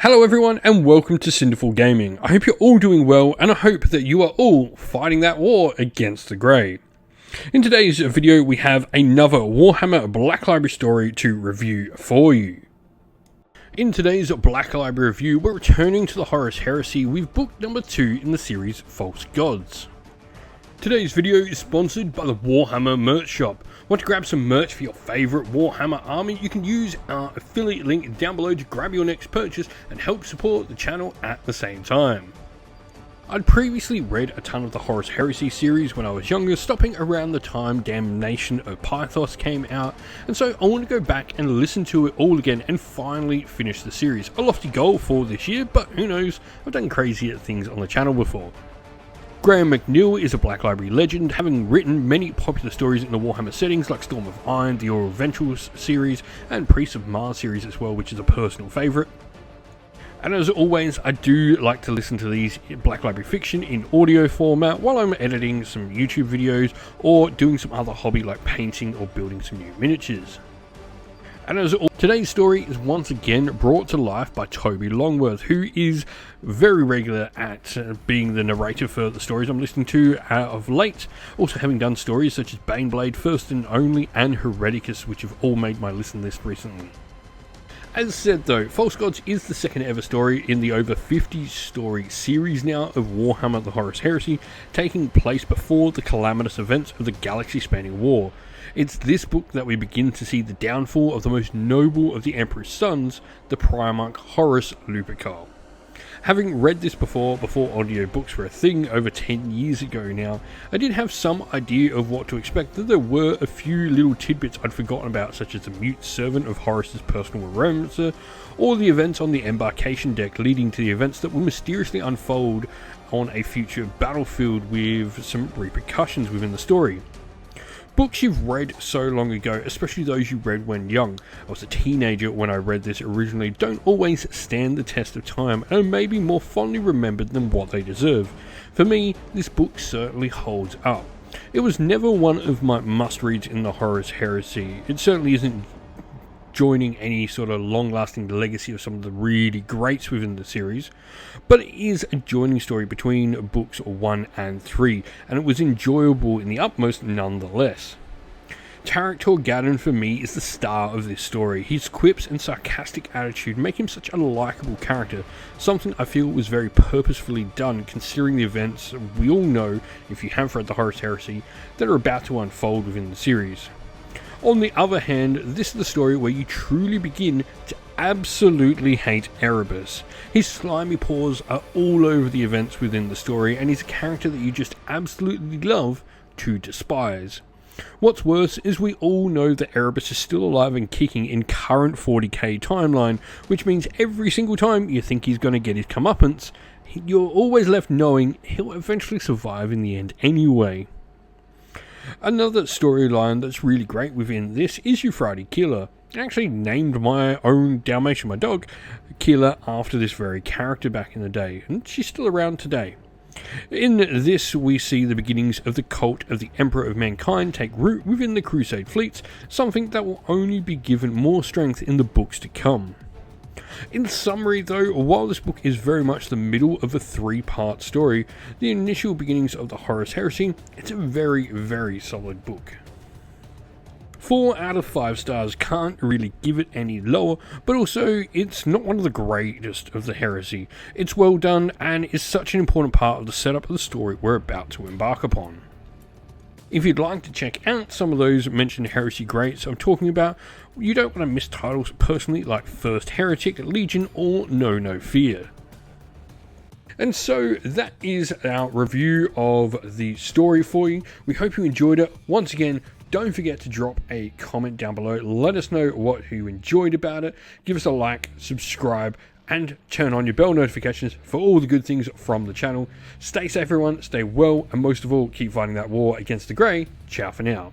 Hello everyone and welcome to Cinderful Gaming. I hope you're all doing well and I hope that you are all fighting that war against the grey. In today's video we have another Warhammer Black Library story to review for you. In today's Black Library review we're returning to the Horus Heresy with book number 2 in the series False Gods. Today's video is sponsored by the Warhammer merch shop. Want to grab some merch for your favourite Warhammer army? You can use our affiliate link down below to grab your next purchase and help support the channel at the same time. I'd previously read a ton of the Horus Heresy series when I was younger, stopping around the time Damnation of Pythos came out, and so I want to go back and listen to it all again and finally finish the series. A lofty goal for this year, but who knows, I've done crazier things on the channel before. McNeill is a Black Library legend, having written many popular stories in the Warhammer settings like Storm of Iron, the Oral Ventrals series, and Priest of Mars series as well, which is a personal favourite. And as always, I do like to listen to these Black Library fiction in audio format while I'm editing some YouTube videos or doing some other hobby like painting or building some new miniatures. And as today's story is once again brought to life by Toby Longworth, who is very regular at being the narrator for the stories I'm listening to of late, also having done stories such as Baneblade, First and Only, and Hereticus, which have all made my listen list recently. As said though, False Gods is the second ever story in the over 50 story series now of Warhammer the Horus Heresy, taking place before the calamitous events of the galaxy-spanning war. It's this book that we begin to see the downfall of the most noble of the Emperor's sons, the Primarch Horus Lupercal. Having read this before audiobooks were a thing over 10 years ago now, I did have some idea of what to expect, though there were a few little tidbits I'd forgotten about, such as the mute servant of Horus's personal romancer, or the events on the embarkation deck leading to the events that will mysteriously unfold on a future battlefield with some repercussions within the story. Books you've read so long ago, especially those you read when young, I was a teenager when I read this originally, don't always stand the test of time and are maybe more fondly remembered than what they deserve. For me, this book certainly holds up. It was never one of my must-reads in the Horus Heresy. It certainly isn't joining any sort of long-lasting legacy of some of the really greats within the series, but it is a joining story between books 1 and 3, and it was enjoyable in the utmost nonetheless. Tarek Torgadon for me is the star of this story. His quips and sarcastic attitude make him such a likeable character, something I feel was very purposefully done considering the events we all know, if you have read the Horus Heresy, that are about to unfold within the series. On the other hand, this is the story where you truly begin to absolutely hate Erebus. His slimy paws are all over the events within the story, and he's a character that you just absolutely love to despise. What's worse is we all know that Erebus is still alive and kicking in current 40k timeline, which means every single time you think he's going to get his comeuppance, you're always left knowing he'll eventually survive in the end anyway. Another storyline that's really great within this is Euphrates Killer. I actually named my own Dalmatian, my dog, Killer, after this very character back in the day, and she's still around today. In this, we see the beginnings of the cult of the Emperor of Mankind take root within the Crusade fleets, something that will only be given more strength in the books to come. In summary though, while this book is very much the middle of a 3-part story, the initial beginnings of the Horus Heresy, it's a very, very solid book. 4 out of 5 stars, can't really give it any lower, but also it's not one of the greatest of the Heresy. It's well done and is such an important part of the setup of the story we're about to embark upon. If you'd like to check out some of those mentioned Heresy greats I'm talking about, you don't want to miss titles personally like First Heretic, Legion, or No Fear. And so that is our review of the story for you. We hope you enjoyed it. Once again, don't forget to drop a comment down below. Let us know what you enjoyed about it. Give us a like, subscribe, and turn on your bell notifications for all the good things from the channel. Stay safe everyone, stay well, and most of all, keep fighting that war against the grey. Ciao for now.